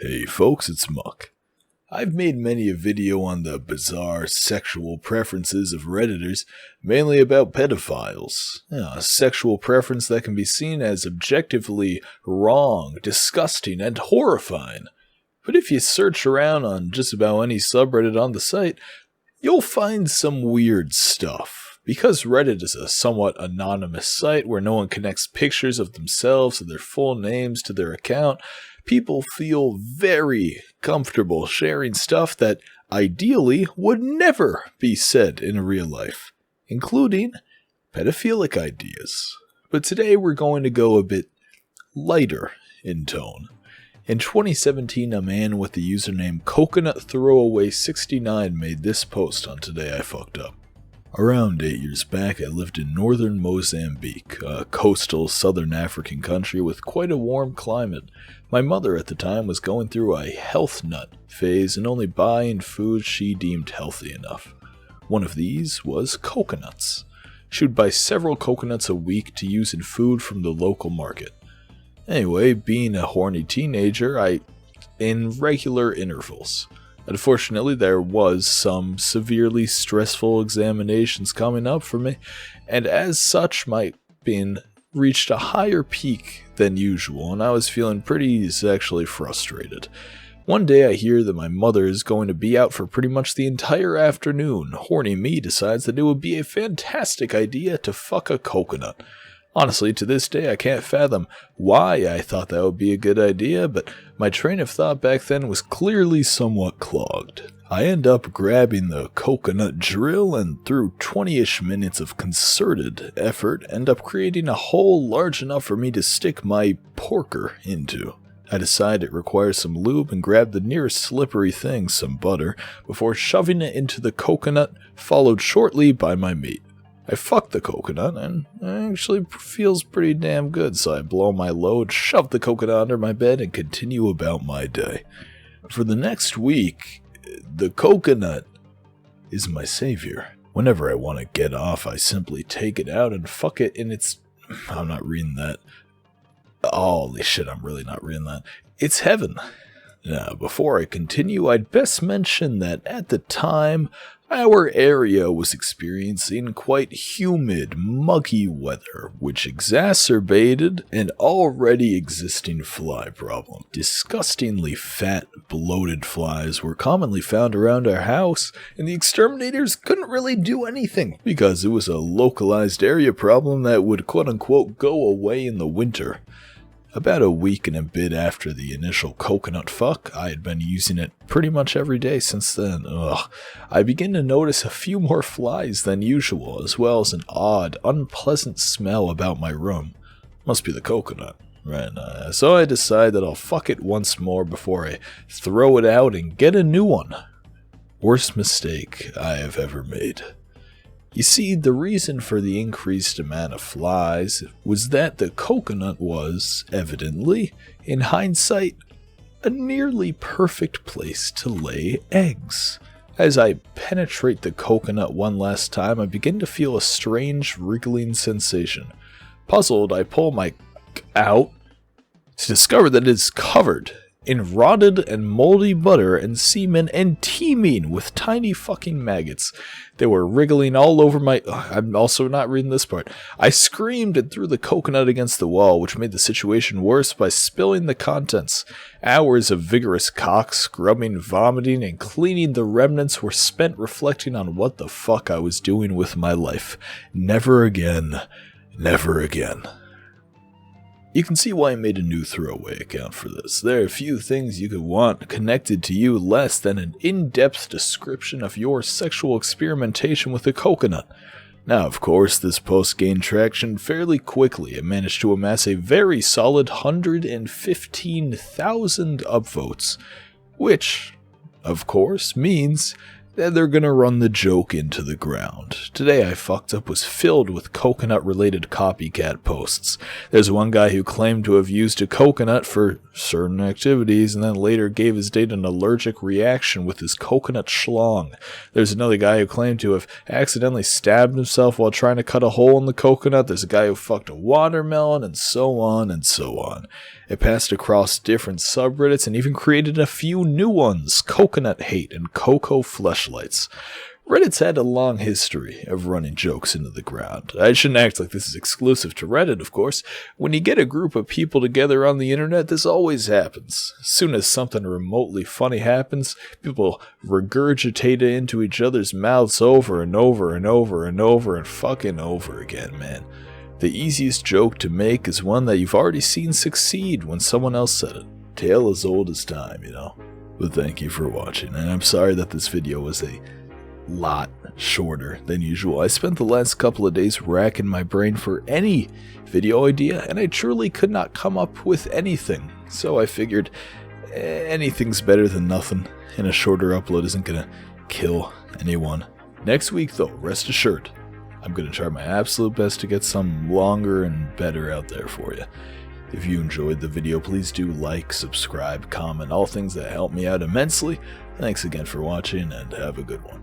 Hey folks, it's Muck. I've made many a video on the bizarre sexual preferences of Redditors, mainly about pedophiles. A sexual preference that can be seen as objectively wrong, disgusting, and horrifying. But if you search around on just about any subreddit on the site, you'll find some weird stuff. Because Reddit is a somewhat anonymous site where no one connects pictures of themselves or their full names to their account, people feel very comfortable sharing stuff that ideally would never be said in real life, including pedophilic ideas. But today we're going to go a bit lighter in tone. In 2017, a man with the username CoconutThrowaway69 made this post on Today I Fucked Up. Around 8 years back, I lived in northern Mozambique, a coastal southern African country with quite a warm climate. My mother at the time was going through a health nut phase and only buying food she deemed healthy enough. One of these was coconuts. She would buy several coconuts a week to use in food from the local market. Anyway, being a horny teenager, in regular intervals. Unfortunately, there was some severely stressful examinations coming up for me, and as such, my pain reached a higher peak than usual, and I was feeling pretty sexually frustrated. One day I hear that my mother is going to be out for pretty much the entire afternoon. Horny me decides that it would be a fantastic idea to fuck a coconut. Honestly, to this day, I can't fathom why I thought that would be a good idea, but my train of thought back then was clearly somewhat clogged. I end up grabbing the coconut drill and through 20-ish minutes of concerted effort, end up creating a hole large enough for me to stick my porker into. I decide it requires some lube and grab the nearest slippery thing, some butter, before shoving it into the coconut, followed shortly by my meat. I fuck the coconut, and it actually feels pretty damn good, so I blow my load, shove the coconut under my bed, and continue about my day. For the next week, the coconut is my savior. Whenever I want to get off, I simply take it out and fuck it in its... I'm not reading that. Holy shit, I'm really not reading that. It's heaven. Now, before I continue, I'd best mention that at the time, our area was experiencing quite humid, muggy weather, which exacerbated an already existing fly problem. Disgustingly fat, bloated flies were commonly found around our house, and the exterminators couldn't really do anything, because it was a localized area problem that would quote-unquote go away in the winter. About a week and a bit after the initial coconut fuck, I had been using it pretty much every day since then. I began to notice a few more flies than usual, as well as an odd, unpleasant smell about my room. Must be the coconut, right? So I decide that I'll fuck it once more before I throw it out and get a new one. Worst mistake I have ever made. You see, the reason for the increased amount of flies was that the coconut was, evidently, in hindsight, a nearly perfect place to lay eggs. As I penetrate the coconut one last time, I begin to feel a strange wriggling sensation. Puzzled, I pull my out to discover that it is covered in rotted and moldy butter and semen and teeming with tiny fucking maggots. They were wriggling all over my... I'm also not reading this part. I screamed and threw the coconut against the wall, which made the situation worse by spilling the contents. Hours of vigorous cock scrubbing, vomiting, and cleaning the remnants were spent reflecting on what the fuck I was doing with my life. Never again. Never again. You can see why I made a new throwaway account for this. There are few things you could want connected to you less than an in-depth description of your sexual experimentation with a coconut. Now, of course, this post gained traction fairly quickly and managed to amass a very solid 115,000 upvotes, which, of course, means that they're gonna run the joke into the ground. Today I Fucked Up was filled with coconut-related copycat posts. There's one guy who claimed to have used a coconut for certain activities and then later gave his date an allergic reaction with his coconut schlong. There's another guy who claimed to have accidentally stabbed himself while trying to cut a hole in the coconut. There's a guy who fucked a watermelon, and so on and so on. It passed across different subreddits and even created a few new ones, Coconut Hate and Cocoa Fleshlights. Reddit's had a long history of running jokes into the ground. I shouldn't act like this is exclusive to Reddit, of course. When you get a group of people together on the internet, this always happens. As soon as something remotely funny happens, people regurgitate it into each other's mouths over and over and over and over and fucking over again, man. The easiest joke to make is one that you've already seen succeed when someone else said it. Tale as old as time, you know. But thank you for watching, and I'm sorry that this video was a lot shorter than usual. I spent the last couple of days racking my brain for any video idea, and I truly could not come up with anything. So I figured anything's better than nothing, and a shorter upload isn't gonna kill anyone. Next week though, rest assured, I'm gonna try my absolute best to get some longer and better out there for you. If you enjoyed the video, please do like, subscribe, comment, all things that help me out immensely. Thanks again for watching, and have a good one.